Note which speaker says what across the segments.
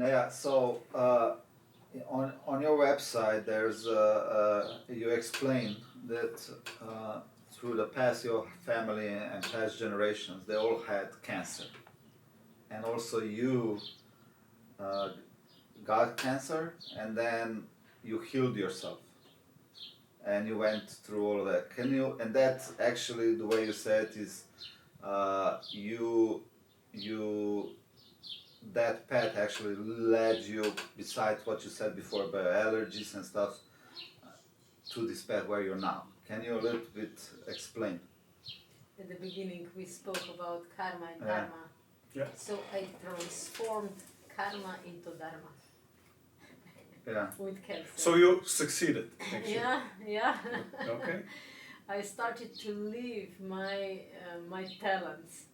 Speaker 1: Yeah, so on your website, there's you explain that through the past, your family and past generations, they all had cancer, and also you got cancer, and then you healed yourself, and you went through all of that. Can you? And that's actually the way you said it is. You that path actually led you, besides what you said before about allergies and stuff, to this path where you're now. Can you a little bit explain?
Speaker 2: At the beginning we spoke about karma and
Speaker 1: Yeah.
Speaker 2: dharma.
Speaker 3: Yeah.
Speaker 2: So I transformed karma into dharma
Speaker 1: Yeah.
Speaker 2: with cancer.
Speaker 3: So you succeeded, actually.
Speaker 2: Yeah.
Speaker 3: Okay.
Speaker 2: I started to live my talents.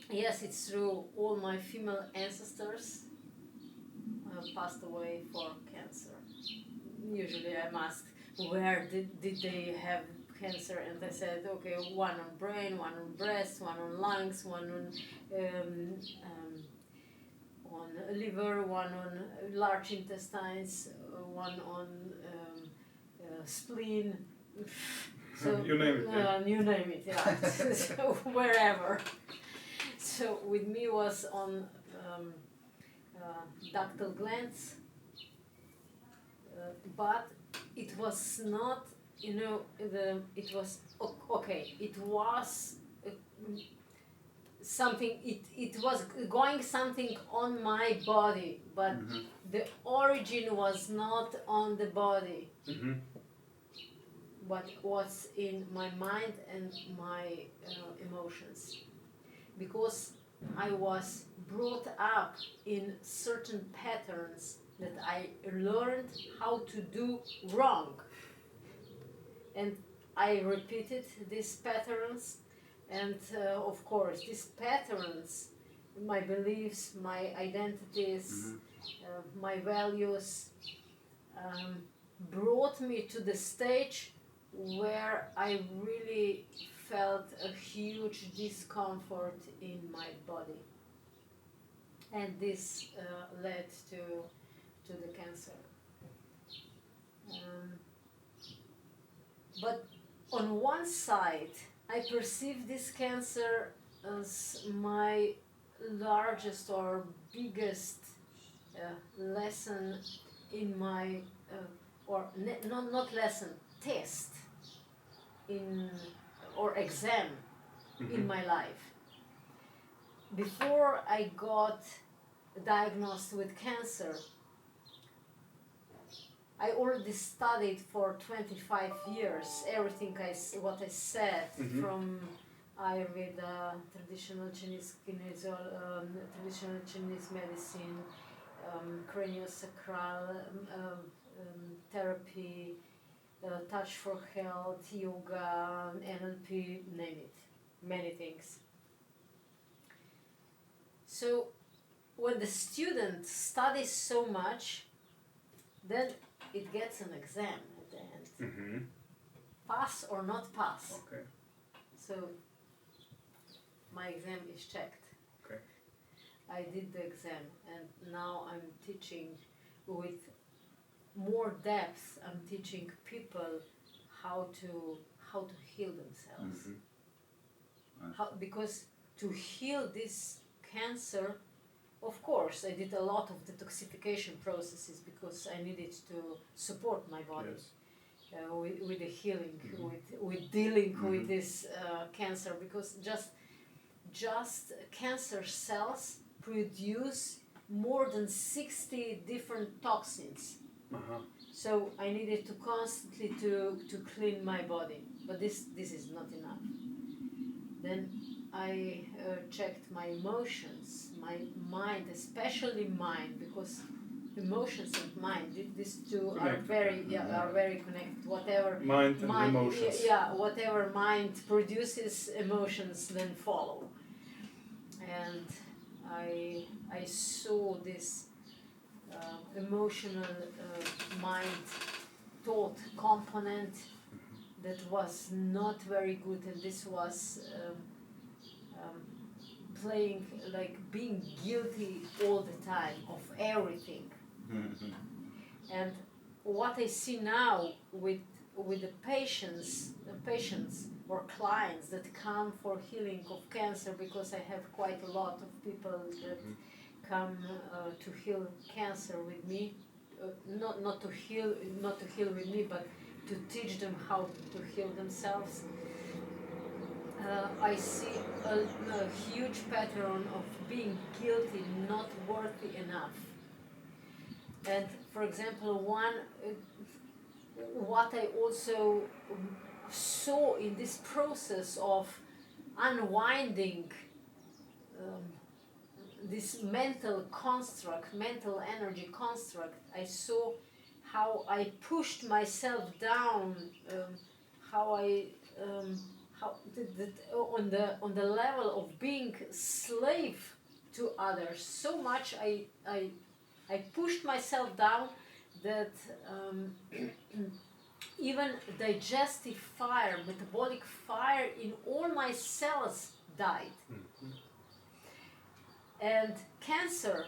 Speaker 2: Yes, it's true. All my female ancestors passed away for cancer. Usually I'm asked, where did they have cancer? And I said, okay, one on brain, one on breast, one on lungs, one on liver, one on large intestines, one on spleen. So,
Speaker 3: You name it, yeah.
Speaker 2: You name it, yeah. So wherever. So with me was on ductal glands, but it was not, it was okay. It was something. It was going something on my body, but the origin was not on the body. But was in my mind and my emotions, because I was brought up in certain patterns that I learned how to do wrong, and I repeated these patterns, and of course these patterns, my beliefs, my identities, my values, brought me to the stage where I really felt a huge discomfort in my body, and this led to the cancer. But on one side, I perceive this cancer as my largest or biggest lesson in my, not lesson, test or exam in my life. Before I got diagnosed with cancer, I already studied for 25 years everything what I said, from Ayurveda, traditional Chinese traditional Chinese medicine, craniosacral therapy, touch for health, yoga, NLP, name it, many things. So when the student studies so much, then it gets an exam at the end. Pass or not pass.
Speaker 3: Okay.
Speaker 2: So my exam is checked.
Speaker 3: Okay.
Speaker 2: I did the exam, and now I'm teaching with more depth. I'm teaching people how to heal themselves. Because to heal this cancer, of course, I did a lot of detoxification processes because I needed to support my body.
Speaker 3: Yes.
Speaker 2: With the healing, with dealing with this cancer, because just cancer cells produce more than 60 different toxins. So I needed to constantly to clean my body, but this is not enough. Then I checked my emotions, my mind, especially mind, because emotions and mind, these two are very connected. Whatever
Speaker 3: mind and emotions.
Speaker 2: Whatever mind produces, emotions then follow. And I saw this emotional mind thought component that was not very good, and this was playing, like being guilty all the time of everything. And what I see now with the patients or clients that come for healing of cancer, because I have quite a lot of people that come to heal cancer with me, not to heal with me, but to teach them how to heal themselves. I see a huge pattern of being guilty, not worthy enough. And for example, what I also saw in this process of unwinding this mental construct, mental energy construct, I saw how I pushed myself down, on the level of being slave to others. So much I pushed myself down that even digestive fire, metabolic fire in all my cells died. And cancer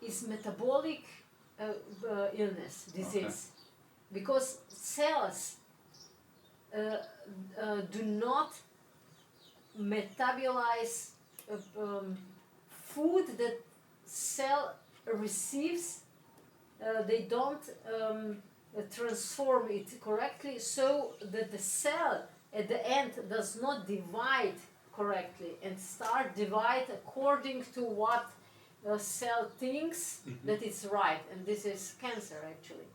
Speaker 2: is metabolic illness, disease, because cells do not metabolize food that cell receives. They don't transform it correctly, so that the cell at the end does not divide correctly and start divide according to what a cell thinks that it's right, and this is cancer actually.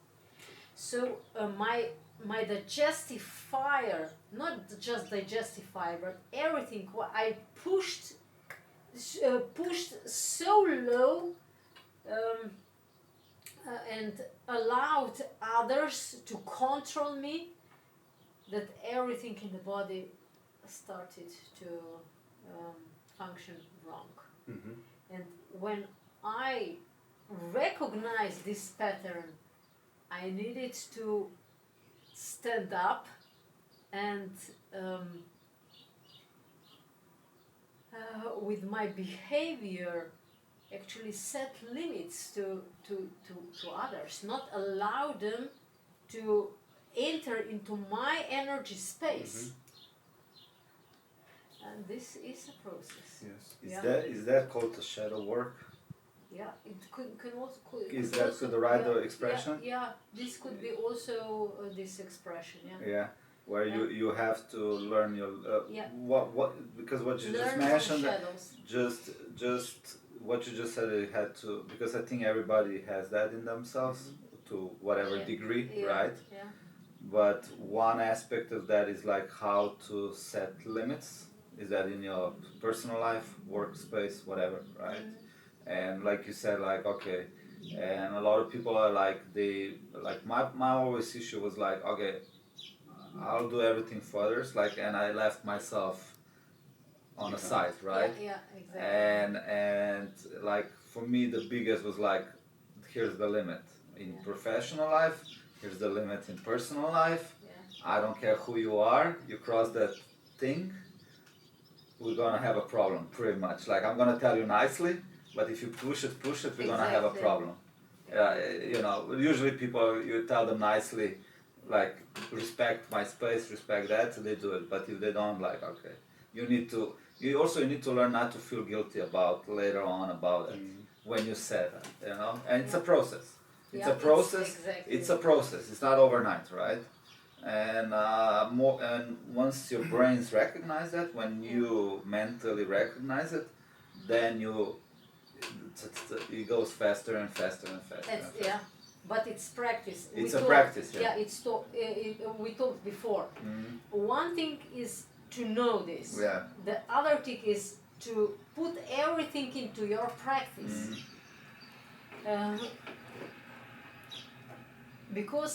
Speaker 2: So my digestive fire, not just digestive fire, but everything, I pushed so low and allowed others to control me, that everything in the body started to function wrong. And when I recognized this pattern, I needed to stand up and with my behavior actually set limits to others, not allow them to enter into my energy space. And this is a process.
Speaker 3: Yes.
Speaker 1: Is that called the shadow work?
Speaker 2: Yeah, it can also.
Speaker 1: Is that the right expression?
Speaker 2: Yeah, this could be also this expression.
Speaker 1: Yeah, where you have to learn your what because what you
Speaker 2: learn
Speaker 1: just mentioned,
Speaker 2: shadows.
Speaker 1: just what you just said, you had to, because I think everybody has that in themselves to whatever degree, right?
Speaker 2: Yeah.
Speaker 1: But one aspect of that is like how to set limits. Is that in your personal life, workspace, whatever, right? And like you said, like, okay, and a lot of people are like, my always issue was like, okay, I'll do everything for others, like, and I left myself on a side, right?
Speaker 2: Yeah, exactly.
Speaker 1: And like, for me, the biggest was like, here's the limit in professional life, here's the limit in personal life. I don't care who you are, you cross that thing, we're gonna have a problem, pretty much. Like, I'm gonna tell you nicely, but if you push it, we're gonna have a problem. You know, usually people, you tell them nicely, like, respect my space, respect that, so they do it. But if they don't, like, okay, you need to learn not to feel guilty about later on about it when you say that, you know. And it's a process. It's a process. It's a process. It's not overnight, right? And and once your brains recognize that, when you mentally recognize it, then it goes faster and faster and faster.
Speaker 2: Yeah, but it's practice.
Speaker 1: It's a practice.
Speaker 2: Yeah, we talked before. One thing is to know this.
Speaker 1: Yeah.
Speaker 2: The other thing is to put everything into your practice. Because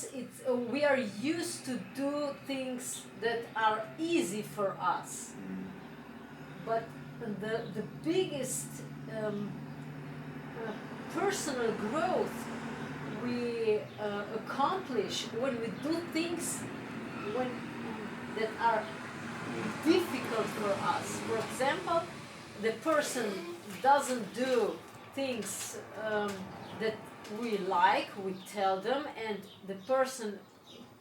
Speaker 2: we are used to do things that are easy for us. But the biggest personal growth we accomplish when we do things that are difficult for us. For example, the person doesn't do things that we like, we tell them, and the person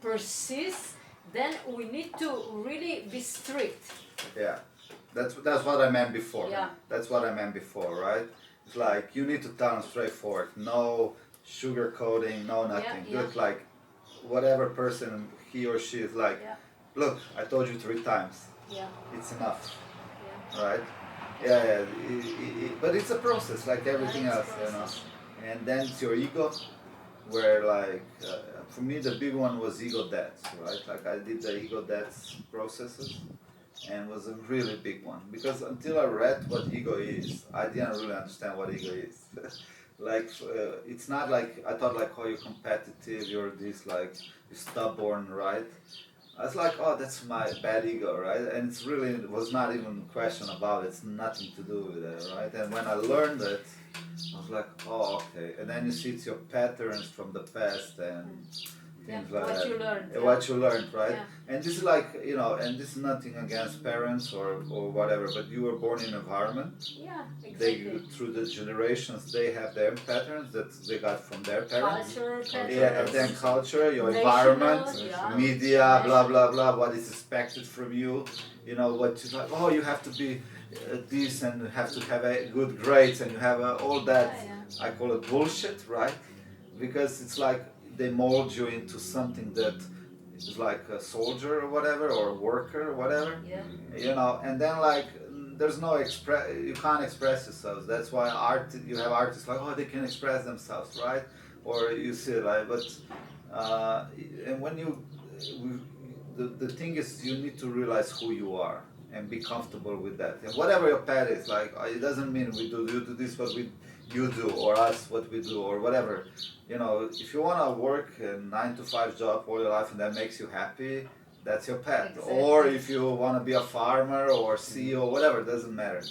Speaker 2: persists, then we need to really be strict.
Speaker 1: Yeah, that's what I meant before.
Speaker 2: Yeah.
Speaker 1: That's what I meant before, right? It's like you need to tell them straightforward, no sugarcoating, no nothing.
Speaker 2: Yeah,
Speaker 1: Just like whatever person he or she is like,
Speaker 2: Yeah.
Speaker 1: look, I told you 3 times,
Speaker 2: Yeah,
Speaker 1: it's enough,
Speaker 2: yeah.
Speaker 1: right? Yeah, but it's a process like everything
Speaker 2: Yeah,
Speaker 1: else,
Speaker 2: it's a
Speaker 1: you know.
Speaker 2: process.
Speaker 1: And then it's your ego, where like for me the big one was ego deaths, right? Like I did the ego deaths processes, and was a really big one because until I read what ego is, I didn't really understand what ego is. Like it's not like I thought like, oh, you're competitive, you're this, like you're stubborn, right? I was like, oh, that's my bad ego, right? And it's really, it was not even a question about it. It's nothing to do with it, right? And when I learned it, I was like, oh, okay. And then you see it's your patterns from the past and things like
Speaker 2: what
Speaker 1: that.
Speaker 2: you learned.
Speaker 1: What you learned, right?
Speaker 2: Yeah.
Speaker 1: And this is like, you know, and this is nothing against parents or whatever, but you were born in an environment.
Speaker 2: Yeah,
Speaker 1: They,
Speaker 2: exactly.
Speaker 1: through the generations, they have their patterns that they got from their parents.
Speaker 2: Culture, patterns.
Speaker 1: Yeah, and then culture, your
Speaker 2: National,
Speaker 1: environment,
Speaker 2: yeah.
Speaker 1: media, blah blah blah. What is expected from you? You know what you like. Oh, you have to be this and have to have a good grades and you have all that.
Speaker 2: Yeah.
Speaker 1: I call it bullshit, right? Because it's like they mold you into something that is like a soldier or whatever, or a worker or whatever.
Speaker 2: Yeah.
Speaker 1: You know, and then like there's no you can't express yourselves. That's why you have artists like, oh, they can express themselves, right? Or you see like, but and when the thing is, you need to realize who you are and be comfortable with that. And whatever your path is, like it doesn't mean you do this what you do, or us what we do, or whatever. You know, if you want to work a 9 to 5 job all your life and that makes you happy, that's your path.
Speaker 2: Exactly.
Speaker 1: Or if you want to be a farmer or CEO, whatever, it doesn't matter.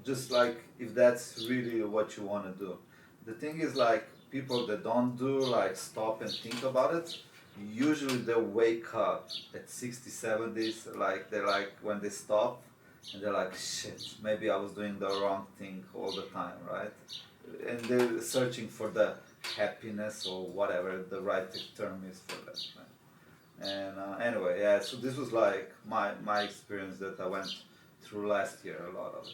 Speaker 1: Just like if that's really what you want to do. The thing is, like people that don't do, like stop and think about it, usually they wake up at 60s, 70s, like they're like when they stop and they're like, shit, maybe I was doing the wrong thing all the time, right? And they're searching for the happiness or whatever the right term is for that, right? And anyway, yeah, so this was like my experience that I went through last year, a lot of it.